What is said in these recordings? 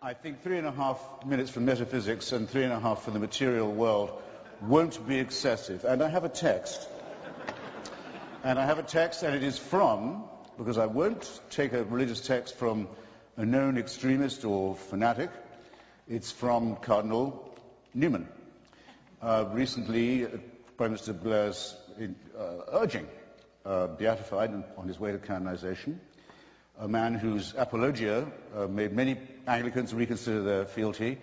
I think 3.5 minutes for metaphysics and 3.5 for the material world won't be excessive. And I have a text. And it is from, because I won't take a religious text from a known extremist or fanatic, it's from Cardinal Newman. Recently, Prime Minister Blair's urging, beatified on his way to canonization, a man whose apologia made many Anglicans reconsider their fealty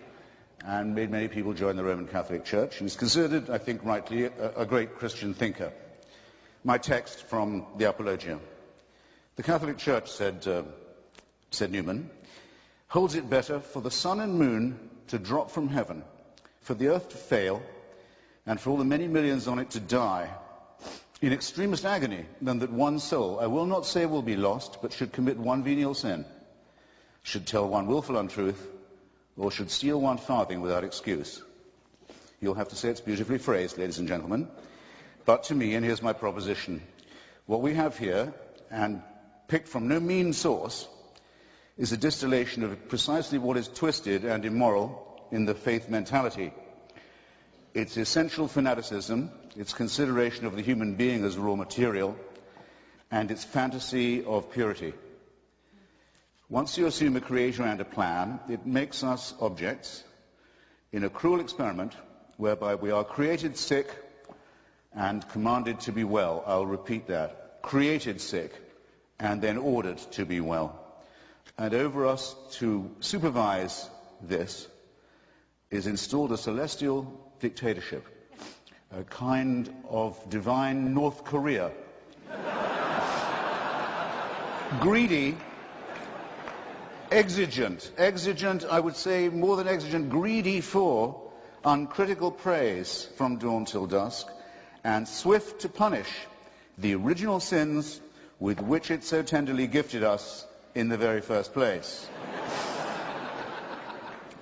and made many people join the Roman Catholic Church, and is considered, I think rightly, a great Christian thinker. My text from the apologia. The Catholic Church, said Newman, holds it better for the sun and moon to drop from heaven, for the earth to fail, and for all the many millions on it to die in extremest agony, than that one soul, I will not say will be lost, but should commit one venial sin, should tell one willful untruth, or should steal one farthing without excuse. You'll have to say it's beautifully phrased, ladies and gentlemen. But to me, and here's my proposition, what we have here, and picked from no mean source, is a distillation of precisely what is twisted and immoral in the faith mentality. It's essential fanaticism, its consideration of the human being as raw material, and its fantasy of purity. Once you assume a creator and a plan, it makes us objects in a cruel experiment whereby we are created sick and commanded to be well. I'll repeat that. Created sick and then ordered to be well. And over us to supervise this is installed a celestial dictatorship, a kind of divine North Korea. Greedy, exigent, I would say more than exigent, greedy for uncritical praise from dawn till dusk, and swift to punish the original sins with which it so tenderly gifted us in the very first place.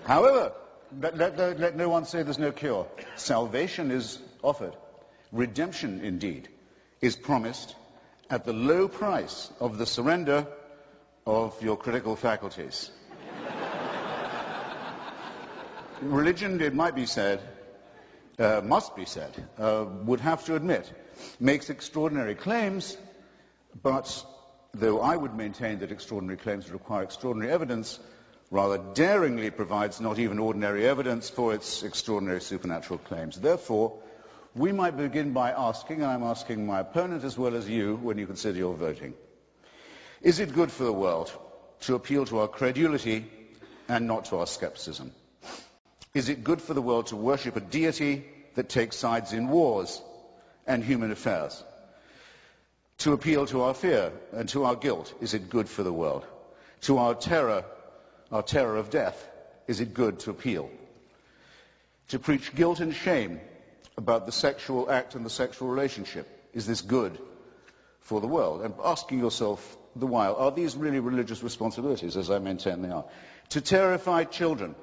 However, let no one say there's no cure. Salvation is offered. Redemption, indeed, is promised at the low price of the surrender of your critical faculties. Religion, it might be said, must be said, would have to admit, makes extraordinary claims, but though I would maintain that extraordinary claims require extraordinary evidence, rather daringly provides not even ordinary evidence for its extraordinary supernatural claims. Therefore, we might begin by asking, and I'm asking my opponent as well as you when you consider your voting, is it good for the world to appeal to our credulity and not to our skepticism? Is it good for the world to worship a deity that takes sides in wars and human affairs? To appeal to our fear and to our guilt, is it good for the world? To our terror of death, is it good to appeal? To preach guilt and shame about the sexual act and the sexual relationship, is this good for the world? And asking yourself the while, are these really religious responsibilities, as I maintain they are? To terrify children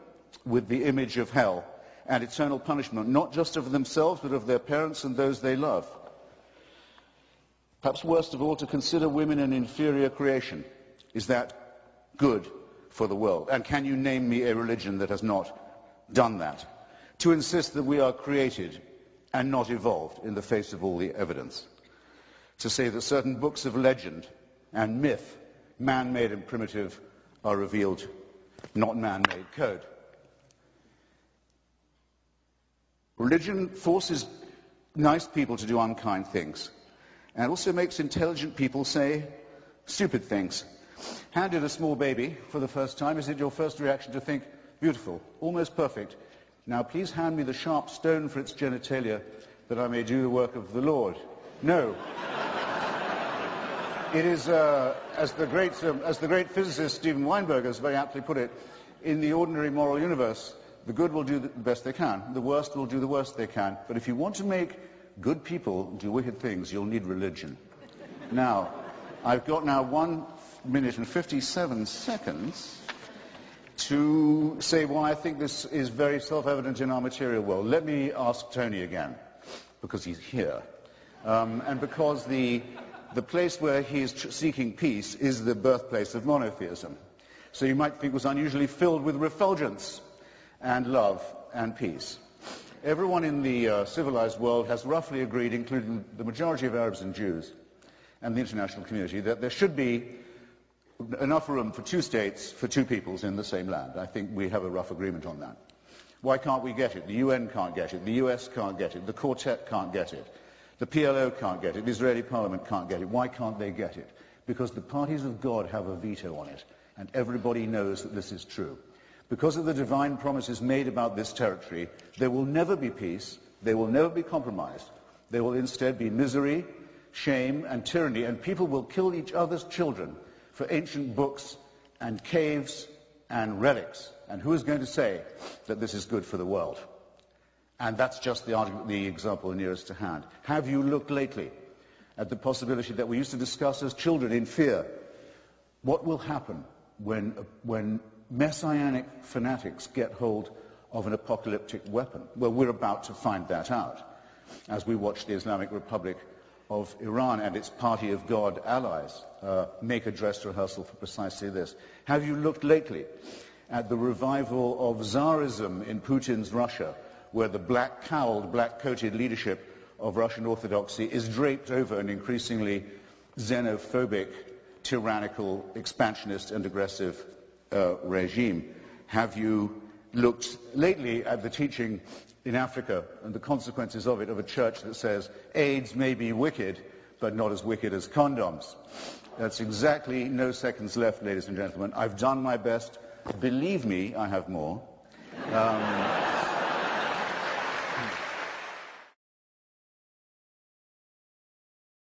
with the image of hell and eternal punishment, not just of themselves, but of their parents and those they love. Perhaps worst of all, to consider women an inferior creation. Is that good for the world? And can you name me a religion that has not done that? To insist that we are created and not evolved in the face of all the evidence. To say that certain books of legend and myth, man-made and primitive, are revealed, not man-made code. Religion forces nice people to do unkind things, and also makes intelligent people say stupid things. Handed a small baby for the first time, is it your first reaction to think, beautiful, almost perfect, now please hand me the sharp stone for its genitalia that I may do the work of the Lord? No. It is, as the great physicist Steven Weinberg has very aptly put it, in the ordinary moral universe, the good will do the best they can, the worst will do the worst they can. But if you want to make good people do wicked things, you'll need religion. Now, I've got now 1 minute and 57 seconds to say why I think this is very self-evident in our material world. Let me ask Tony again, because he's here, and because the place where he is seeking peace is the birthplace of monotheism. so you might think was unusually filled with refulgence and love and peace. Everyone in the civilized world has roughly agreed, including the majority of Arabs and Jews and the international community, that there should be enough room for two states, for two peoples in the same land. I think we have a rough agreement on that. Why can't we get it? The UN can't get it. The US can't get it. The Quartet can't get it. The PLO can't get it. The Israeli Parliament can't get it. Why can't they get it? Because the parties of God have a veto on it, and everybody knows that this is true. Because of the divine promises made about this territory, there will never be peace, there will never be compromise. There will instead be misery, shame, and tyranny, and people will kill each other's children for ancient books and caves and relics. And who is going to say that this is good for the world? And that's just the example nearest to hand. Have you looked lately at the possibility that we used to discuss as children in fear? What will happen when messianic fanatics get hold of an apocalyptic weapon? Well, we're about to find that out as we watch the Islamic Republic of Iran and its party of God allies make a dress rehearsal for precisely this. Have you looked lately at the revival of Tsarism in Putin's Russia, where the black-cowled, black-coated leadership of Russian Orthodoxy is draped over an increasingly xenophobic, tyrannical, expansionist and aggressive regime? Have you looked lately at the teaching in Africa and the consequences of it, of a church that says AIDS may be wicked, but not as wicked as condoms? That's exactly no seconds left, ladies and gentlemen. I've done my best. Believe me, I have more.